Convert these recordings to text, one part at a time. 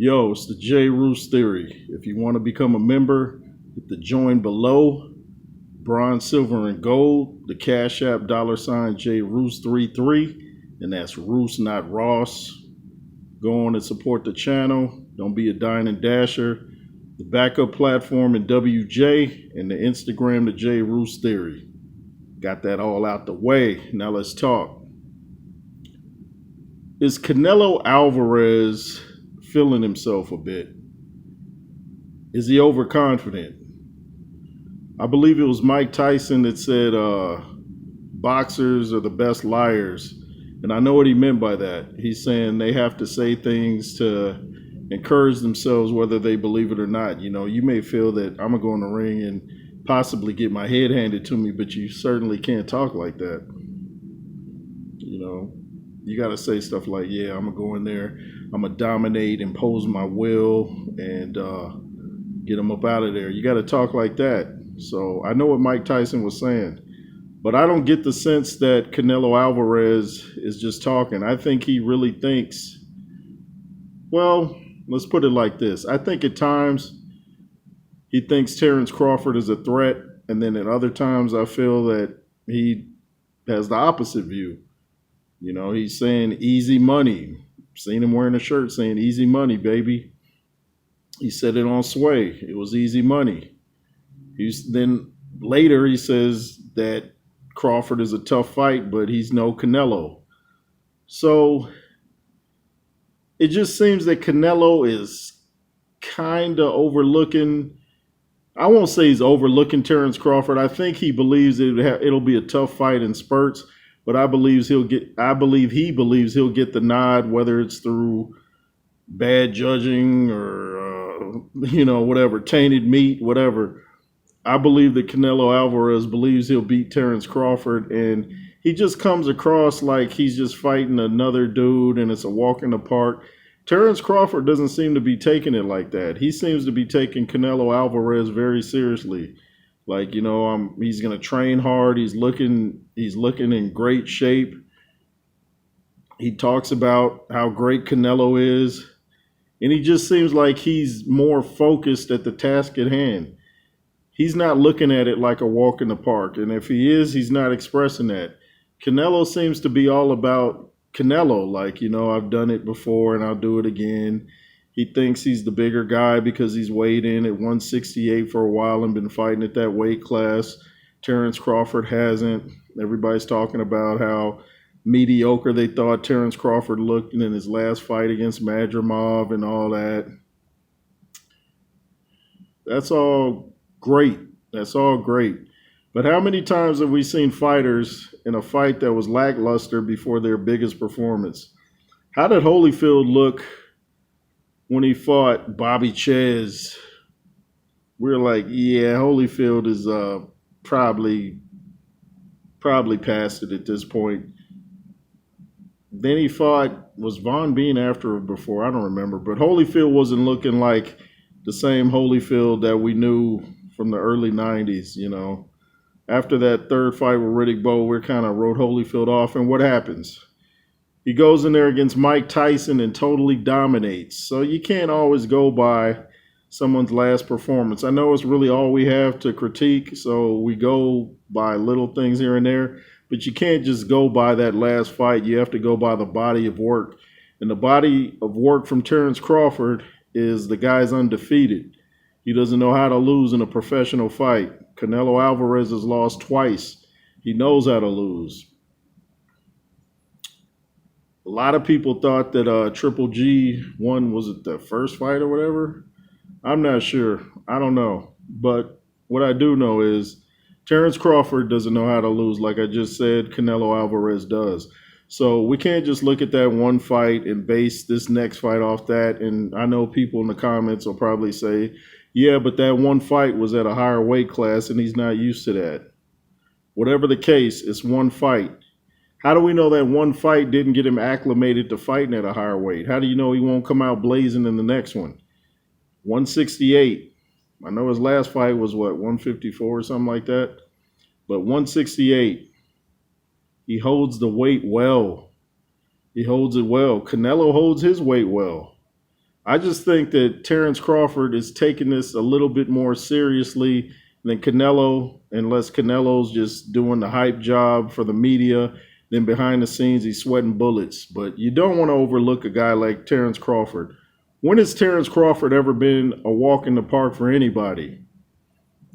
Yo, it's the J. Roos Theory. If you want to become a member, hit the join below. Bronze, silver, and gold. The Cash App $ J. Roos33. And that's Roos, not Ross. Go on and support the channel. Don't be a dine and dasher. The backup platform in WJ and the Instagram, the J. Roos Theory. Got that all out the way. Now let's talk. Is Canelo Alvarez feeling himself a bit? Is he overconfident? I believe it was Mike Tyson that said boxers are the best liars. And I know what he meant by that. He's saying they have to say things to encourage themselves whether they believe it or not. You know, you may feel that I'm going to go in the ring and possibly get my head handed to me, but you certainly can't talk like that. You know, you got to say stuff like, yeah, I'm going to go in there, I'm going to dominate, impose my will, and get them up out of there. You got to talk like that. So I know what Mike Tyson was saying, but I don't get the sense that Canelo Alvarez is just talking. I think he really thinks, well, let's put it like this. I think at times he thinks Terence Crawford is a threat, and then at other times I feel that he has the opposite view. You know, he's saying easy money. Seen him wearing a shirt saying easy money, baby. He said it on Sway. It was easy money. Then later he says that Crawford is a tough fight, but he's no Canelo. So it just seems that Canelo is kind of overlooking. I won't say he's overlooking Terence Crawford. I think he believes it'll be a tough fight in spurts, but I believe he believes he'll get the nod, whether it's through bad judging or whatever, tainted meat, whatever. I believe that Canelo Alvarez believes he'll beat Terence Crawford, and he just comes across like he's just fighting another dude and it's a walk in the park. Terence Crawford doesn't seem to be taking it like that. He seems to be taking Canelo Alvarez very seriously. Like, he's going to train hard. He's looking in great shape. He talks about how great Canelo is, and he just seems like he's more focused at the task at hand. He's not looking at it like a walk in the park. And if he is, he's not expressing that. Canelo seems to be all about Canelo. Like, I've done it before and I'll do it again. He thinks he's the bigger guy because he's weighed in at 168 for a while and been fighting at that weight class. Terence Crawford hasn't. Everybody's talking about how mediocre they thought Terence Crawford looked in his last fight against Madrimov and all that. That's all great. That's all great. But how many times have we seen fighters in a fight that was lackluster before their biggest performance? How did Holyfield look when he fought Bobby Chez? We're like, yeah, Holyfield is probably past it at this point. Then he fought, was Von Bean after or before? I don't remember. But Holyfield wasn't looking like the same Holyfield that we knew from the early 90s, After that third fight with Riddick Bowe, we kind of wrote Holyfield off. And what happens? He goes in there against Mike Tyson and totally dominates. So you can't always go by someone's last performance. I know it's really all we have to critique, so we go by little things here and there. But you can't just go by that last fight. You have to go by the body of work. And the body of work from Terence Crawford is the guy's undefeated. He doesn't know how to lose in a professional fight. Canelo Alvarez has lost twice. He knows how to lose. A lot of people thought that Triple G won, was it the first fight or whatever? I'm not sure. I don't know. But what I do know is Terence Crawford doesn't know how to lose. Like I just said, Canelo Alvarez does. So we can't just look at that one fight and base this next fight off that. And I know people in the comments will probably say, yeah, but that one fight was at a higher weight class and he's not used to that. Whatever the case, it's one fight. How do we know that one fight didn't get him acclimated to fighting at a higher weight? How do you know he won't come out blazing in the next one? 168. I know his last fight was, 154 or something like that? But 168. He holds the weight well. He holds it well. Canelo holds his weight well. I just think that Terence Crawford is taking this a little bit more seriously than Canelo, unless Canelo's just doing the hype job for the media. Then behind the scenes, he's sweating bullets. But you don't want to overlook a guy like Terence Crawford. When has Terence Crawford ever been a walk in the park for anybody?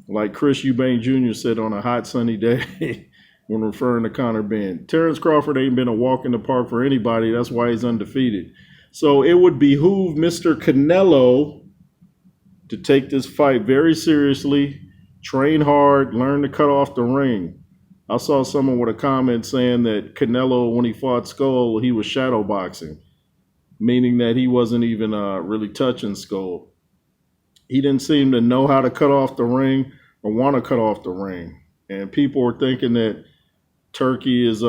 Like Chris Eubank Jr. said on a hot sunny day when referring to Conor Benn. Terence Crawford ain't been a walk in the park for anybody. That's why he's undefeated. So it would behoove Mr. Canelo to take this fight very seriously, train hard, learn to cut off the ring. I saw someone with a comment saying that Canelo, when he fought Skull, he was shadow boxing, meaning that he wasn't even really touching Skull. He didn't seem to know how to cut off the ring or want to cut off the ring. And people were thinking that Turkey is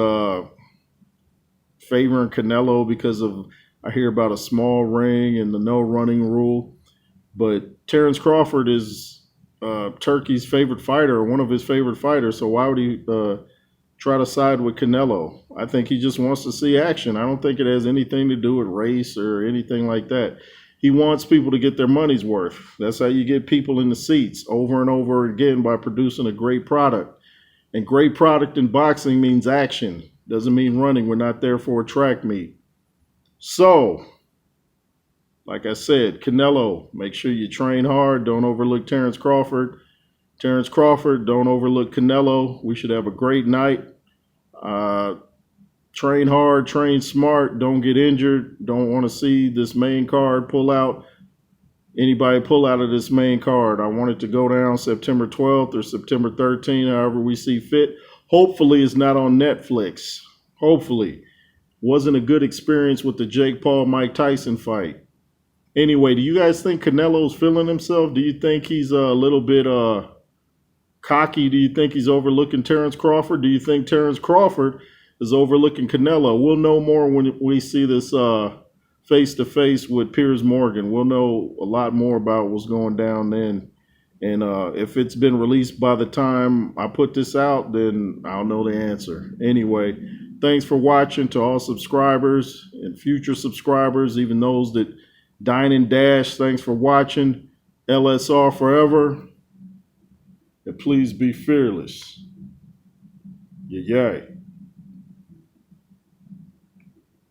favoring Canelo because of, I hear about a small ring and the no running rule. But Terence Crawford is Turkey's favorite fighter, or one of his favorite fighters. So why would he try to side with Canelo? I think he just wants to see action. I don't think it has anything to do with race or anything like that. He wants people to get their money's worth. That's how you get people in the seats over and over again, by producing a great product. And great product in boxing means action. Doesn't mean running. We're not there for a track meet. So, like I said, Canelo, make sure you train hard. Don't overlook Terence Crawford. Terence Crawford, don't overlook Canelo. We should have a great night. Train hard, train smart, don't get injured. Don't want to see this main card pull out. Anybody pull out of this main card. I want it to go down September 12th or September 13th, however we see fit. Hopefully it's not on Netflix. Hopefully. Wasn't a good experience with the Jake Paul-Mike Tyson fight. Anyway, do you guys think Canelo's feeling himself? Do you think he's a little bit cocky? Do you think he's overlooking Terence Crawford? Do you think Terence Crawford is overlooking Canelo? We'll know more when we see this face-to-face with Piers Morgan. We'll know a lot more about what's going down then. And if it's been released by the time I put this out, then I'll know the answer. Anyway, thanks for watching to all subscribers and future subscribers, even those that dine and dash. Thanks for watching. LSR forever. And please be fearless. Yay.